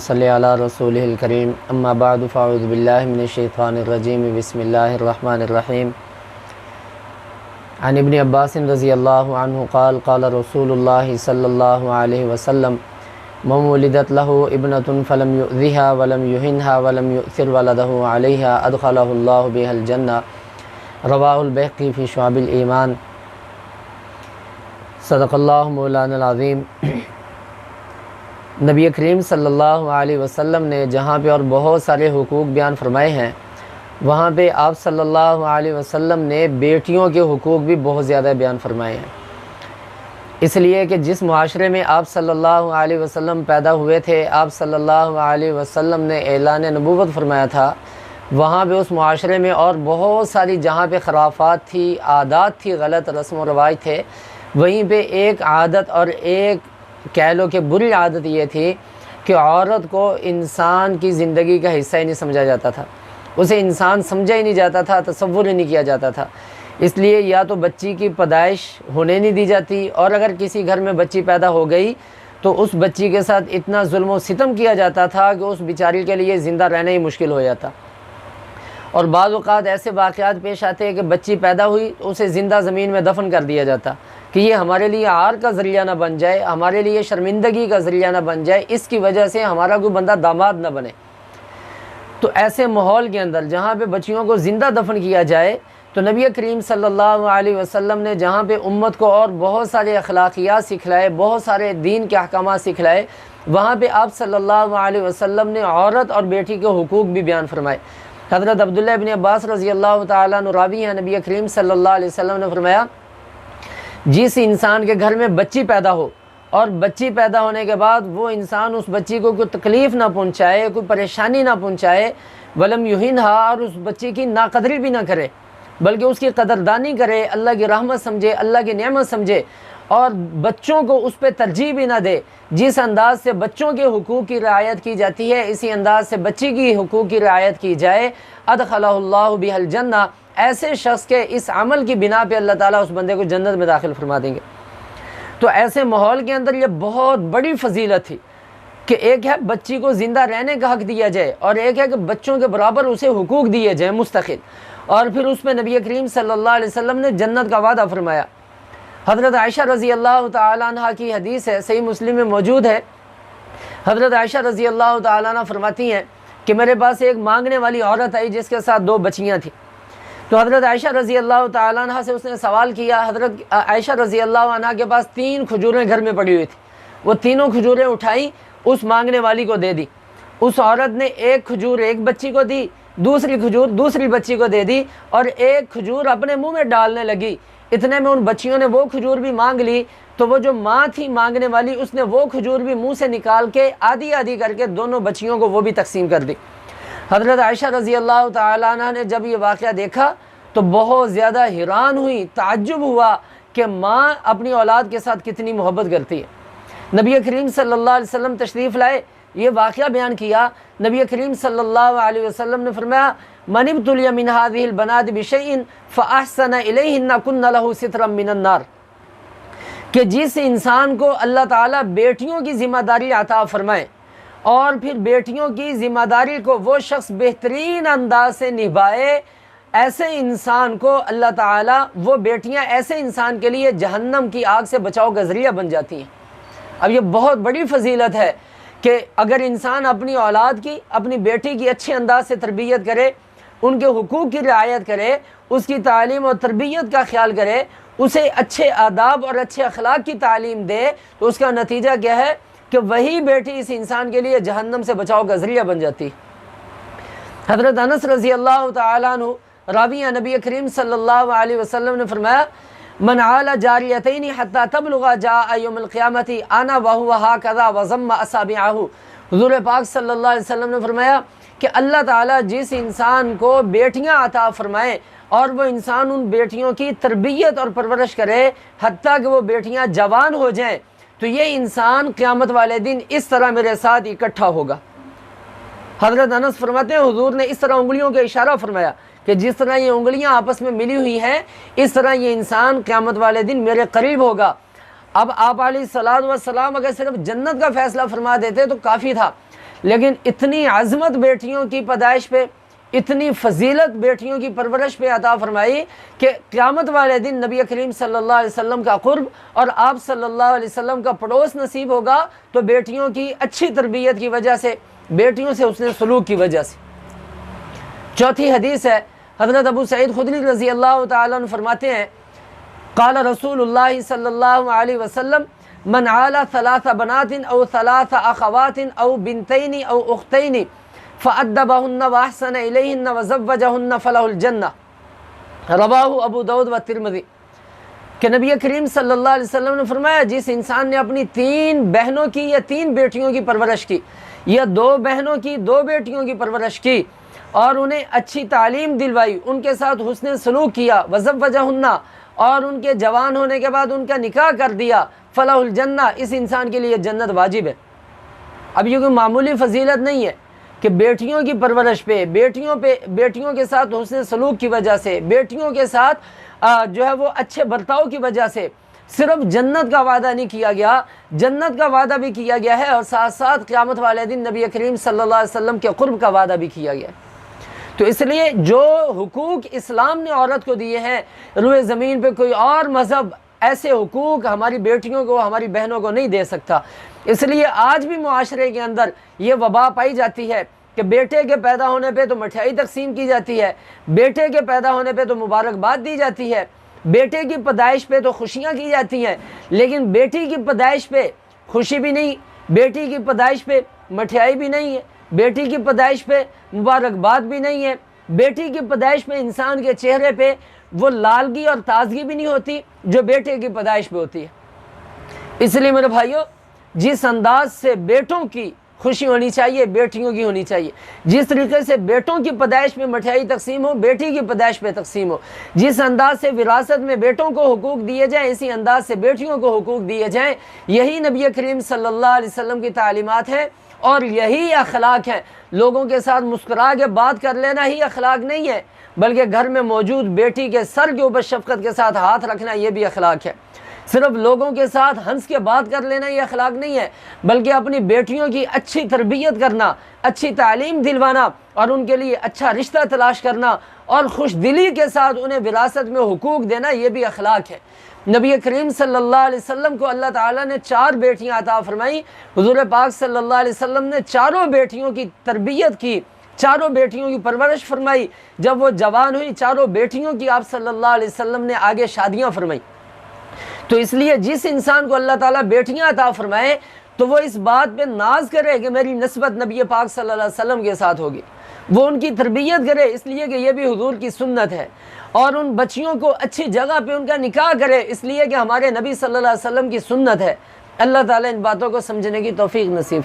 صلی علی رسولہ الکریم اما بعد فاعوذ باللہ من الشیطان الرجیم بسم اللہ الرحمن الرحیم عن ابن عباس رضی اللہ عنہ قال قال رسول اللہ صلی اللہ علیہ وسلم من ولدت له ابنة فلم يؤذها ولم يهنها ولم يؤثر ولده عليها ادخله اللہ بها الجنہ رواہ البیہقی فی شعب الایمان۔ صدق اللہ مولانا العظیم۔ نبی کریم صلی اللہ علیہ وسلم نے جہاں پہ اور بہت سارے حقوق بیان فرمائے ہیں، وہاں پہ آپ صلی اللہ علیہ وسلم نے بیٹیوں کے حقوق بھی بہت زیادہ بیان فرمائے ہیں، اس لیے کہ جس معاشرے میں آپ صلی اللہ علیہ وسلم پیدا ہوئے تھے، آپ صلی اللہ علیہ وسلم نے اعلان نبوت فرمایا تھا، وہاں پہ اس معاشرے میں اور بہت ساری جہاں پہ خرافات تھی، عادات تھی، غلط رسم و رواج تھے، وہیں پہ ایک عادت اور ایک کہہ لو کہ بری عادت یہ تھی کہ عورت کو انسان کی زندگی کا حصہ ہی نہیں سمجھا جاتا تھا، اسے انسان سمجھا ہی نہیں جاتا تھا، تصور ہی نہیں کیا جاتا تھا۔ اس لیے یا تو بچی کی پیدائش ہونے نہیں دی جاتی، اور اگر کسی گھر میں بچی پیدا ہو گئی تو اس بچی کے ساتھ اتنا ظلم و ستم کیا جاتا تھا کہ اس بیچاری کے لیے زندہ رہنا ہی مشکل ہو جاتا۔ اور بعض اوقات ایسے واقعات پیش آتے ہیں کہ بچی پیدا ہوئی اسے زندہ زمین میں دفن کر دیا جاتا کہ یہ ہمارے لیے عار کا ذریعہ نہ بن جائے، ہمارے لیے شرمندگی کا ذریعہ نہ بن جائے، اس کی وجہ سے ہمارا کوئی بندہ داماد نہ بنے۔ تو ایسے ماحول کے اندر جہاں پہ بچیوں کو زندہ دفن کیا جائے، تو نبی کریم صلی اللہ علیہ وسلم نے جہاں پہ امت کو اور بہت سارے اخلاقیات سکھلائے، بہت سارے دین کے احکامات سکھلائے، وہاں پہ آپ صلی اللہ علیہ وسلم نے عورت اور بیٹی کے حقوق بھی بیان فرمائے۔ حضرت عبداللہ ابن عباس رضی اللہ تعالیٰ عنہ راوی ہیں، نبی کریم صلی اللہ علیہ وسلم نے فرمایا، جس انسان کے گھر میں بچی پیدا ہو اور بچی پیدا ہونے کے بعد وہ انسان اس بچی کو کوئی تکلیف نہ پہنچائے، کوئی پریشانی نہ پہنچائے، ولم یہنھا، اور اس بچی کی ناقدری بھی نہ کرے بلکہ اس کی قدردانی کرے، اللہ کی رحمت سمجھے، اللہ کی نعمت سمجھے، اور بچوں کو اس پہ ترجیح بھی نہ دے۔ جس انداز سے بچوں کے حقوق کی رعایت کی جاتی ہے، اسی انداز سے بچی کی حقوق کی رعایت کی جائے، ادخلہ اللہ بہ الجنہ، ایسے شخص کے اس عمل کی بنا پہ اللہ تعالیٰ اس بندے کو جنت میں داخل فرما دیں گے۔ تو ایسے ماحول کے اندر یہ بہت بڑی فضیلت تھی کہ ایک ہے بچی کو زندہ رہنے کا حق دیا جائے، اور ایک ہے کہ بچوں کے برابر اسے حقوق دیے جائیں مستقل، اور پھر اس میں نبی کریم صلی اللہ علیہ وسلم نے جنت کا وعدہ فرمایا۔ حضرت عائشہ رضی اللہ تعالیٰ عنہ کی حدیث ہے، صحیح مسلم میں موجود ہے۔ حضرت عائشہ رضی اللہ تعالیٰ عنہ فرماتی ہیں کہ میرے پاس ایک مانگنے والی عورت آئی جس کے ساتھ 2 بچیاں تھیں، تو حضرت عائشہ رضی اللہ تعالیٰ عنہ سے اس نے سوال کیا۔ حضرت عائشہ رضی اللہ عنہ کے پاس 3 کھجوریں گھر میں پڑی ہوئی تھیں، وہ تینوں کھجوریں اٹھائیں، اس مانگنے والی کو دے دی۔ اس عورت نے ایک کھجور ایک بچی کو دی، دوسری کھجور دوسری بچی کو دے دی، اور ایک کھجور اپنے منہ میں ڈالنے لگی۔ اتنے میں ان بچیوں نے وہ کھجور بھی مانگ لی، تو وہ جو ماں تھی مانگنے والی، اس نے وہ کھجور بھی منہ سے نکال کے آدھی آدھی کر کے دونوں بچیوں کو وہ بھی تقسیم کر دی۔ حضرت عائشہ رضی اللہ تعالیٰ عنہ نے جب یہ واقعہ دیکھا تو بہت زیادہ حیران ہوئی، تعجب ہوا کہ ماں اپنی اولاد کے ساتھ کتنی محبت کرتی ہے۔ نبی کریم صلی اللہ علیہ وسلم تشریف لائے، یہ واقعہ بیان کیا۔ نبی کریم صلی اللہ علیہ وسلم نے فرمایا، من ابتلی من هذه البنات بشیء فاحسن الیہن کن لہ سترا من النار، کہ جس انسان کو اللہ تعالیٰ بیٹیوں کی ذمہ داری عطا فرمائے اور پھر بیٹیوں کی ذمہ داری کو وہ شخص بہترین انداز سے نبھائے، ایسے انسان کو اللہ تعالیٰ، وہ بیٹیاں ایسے انسان کے لیے جہنم کی آگ سے بچاؤ کا ذریعہ بن جاتی ہیں۔ اب یہ بہت بڑی فضیلت ہے کہ اگر انسان اپنی اولاد کی، اپنی بیٹی کی اچھے انداز سے تربیت کرے، ان کے حقوق کی رعایت کرے، اس کی تعلیم اور تربیت کا خیال کرے، اسے اچھے آداب اور اچھے اخلاق کی تعلیم دے، تو اس کا نتیجہ کیا ہے کہ وہی بیٹی اس انسان کے لیے جہنم سے بچاؤ کا ذریعہ بن جاتی۔ حضرت انس رضی اللہ تعالیٰ عنہ راوی نبی کریم صلی اللہ علیہ وسلم نے فرمایا، من عال جاریتین حتی تبلغ جاء یوم القیامت انا وہو ہاکذا وضم اصابعہ۔ حضور پاک صلی اللہ علیہ وسلم نے فرمایا کہ اللہ تعالیٰ جس انسان کو بیٹیاں عطا فرمائے اور وہ انسان ان بیٹیوں کی تربیت اور پرورش کرے حتیٰ کہ وہ بیٹیاں جوان ہو جائیں، تو یہ انسان قیامت والے دن اس طرح میرے ساتھ اکٹھا ہوگا۔ حضرت انس فرماتے ہیں حضور نے اس طرح انگلیوں کا اشارہ فرمایا کہ جس طرح یہ انگلیاں آپس میں ملی ہوئی ہیں، اس طرح یہ انسان قیامت والے دن میرے قریب ہوگا۔ اب آپ علیہ الصلوۃ والسلام اگر صرف جنت کا فیصلہ فرما دیتے تو کافی تھا، لیکن اتنی عظمت بیٹیوں کی پیدائش پہ، اتنی فضیلت بیٹیوں کی پرورش پہ عطا فرمائی کہ قیامت والے دن نبی کریم صلی اللہ علیہ وسلم کا قرب اور آپ صلی اللہ علیہ وسلم کا پڑوس نصیب ہوگا تو بیٹیوں کی اچھی تربیت کی وجہ سے، بیٹیوں سے حسن سلوک کی وجہ سے۔ چوتھی حدیث ہے، حضرت ابو سعید خدری رضی اللہ تعالیٰ عنہ فرماتے ہیں، قال رسول اللہ صلی اللہ علیہ وسلم من عال ثلاث بنات او ثلاث اخوات او بنتین او اختین فأدبهن واحسن الیہن وزوجہن فلہ الجنہ، رواہ ابو داؤد و ترمذی۔ کہ نبی کریم صلی اللہ علیہ وسلم نے فرمایا، جس انسان نے اپنی 3 بہنوں کی یا 3 بیٹیوں کی پرورش کی، یا 2 بہنوں کی 2 بیٹیوں کی پرورش کی اور انہیں اچھی تعلیم دلوائی، ان کے ساتھ حسن سلوک کیا، وزوجہن، اور ان کے جوان ہونے کے بعد ان کا نکاح کر دیا، فلہ الجنہ، اس انسان کے لیے جنت واجب ہے۔ اب یہ کوئی معمولی فضیلت نہیں ہے کہ بیٹیوں کی پرورش پہ، بیٹیوں کے ساتھ حسن سلوک کی وجہ سے، بیٹیوں کے ساتھ جو ہے وہ اچھے برتاؤ کی وجہ سے صرف جنت کا وعدہ نہیں کیا گیا، جنت کا وعدہ بھی کیا گیا ہے، اور ساتھ ساتھ قیامت والے دن نبی کریم صلی اللہ علیہ وسلم کے قرب کا وعدہ بھی کیا گیا ہے۔ تو اس لیے جو حقوق اسلام نے عورت کو دیے ہیں، روئے زمین پہ کوئی اور مذہب ایسے حقوق ہماری بیٹیوں کو، ہماری بہنوں کو نہیں دے سکتا۔ اس لیے آج بھی معاشرے کے اندر یہ وبا پائی جاتی ہے کہ بیٹے کے پیدا ہونے پہ تو مٹھائی تقسیم کی جاتی ہے، بیٹے کے پیدا ہونے پہ تو مبارکباد دی جاتی ہے، بیٹے کی پیدائش پہ تو خوشیاں کی جاتی ہیں، لیکن بیٹی کی پیدائش پہ خوشی بھی نہیں، بیٹی کی پیدائش پہ مٹھائی بھی نہیں ہے، بیٹی کی پیدائش پہ مبارکباد بھی نہیں ہے، بیٹی کی پیدائش پہ انسان کے چہرے پہ وہ لالگی اور تازگی بھی نہیں ہوتی جو بیٹے کی پیدائش پہ ہوتی ہے۔ اس لیے میرے بھائیوں، جس انداز سے بیٹوں کی خوشی ہونی چاہیے، بیٹیوں کی ہونی چاہیے، جس طریقے سے بیٹوں کی پیدائش میں مٹھائی تقسیم ہو، بیٹی کی پیدائش پہ تقسیم ہو، جس انداز سے وراثت میں بیٹوں کو حقوق دیے جائیں، اسی انداز سے بیٹیوں کو حقوق دیے جائیں، یہی نبی کریم صلی اللہ علیہ وسلم کی تعلیمات ہیں اور یہی اخلاق ہیں۔ لوگوں کے ساتھ مسکرا کے بات کر لینا ہی اخلاق نہیں ہے، بلکہ گھر میں موجود بیٹی کے سر کے اوپر شفقت کے ساتھ ہاتھ رکھنا یہ بھی اخلاق ہے۔ صرف لوگوں کے ساتھ ہنس کے بات کر لینا یہ اخلاق نہیں ہے، بلکہ اپنی بیٹیوں کی اچھی تربیت کرنا، اچھی تعلیم دلوانا اور ان کے لیے اچھا رشتہ تلاش کرنا اور خوش دلی کے ساتھ انہیں وراثت میں حقوق دینا یہ بھی اخلاق ہے۔ نبی کریم صلی اللہ علیہ وسلم کو اللہ تعالیٰ نے 4 بیٹیاں عطا فرمائی، حضور پاک صلی اللہ علیہ وسلم نے 4 بیٹیوں کی تربیت کی، 4 بیٹیوں کی پرورش فرمائی۔ جب وہ جوان ہوئی 4 بیٹیوں کی آپ صلی اللہ علیہ وسلم نے آگے شادیاں فرمائی۔ تو اس لیے جس انسان کو اللہ تعالیٰ بیٹیاں عطا فرمائے تو وہ اس بات پہ ناز کرے کہ میری نسبت نبی پاک صلی اللہ علیہ وسلم کے ساتھ ہوگی، وہ ان کی تربیت کرے، اس لیے کہ یہ بھی حضور کی سنت ہے، اور ان بچیوں کو اچھی جگہ پہ ان کا نکاح کرے، اس لیے کہ ہمارے نبی صلی اللہ علیہ وسلم کی سنت ہے۔ اللہ تعالیٰ ان باتوں کو سمجھنے کی توفیق نصیب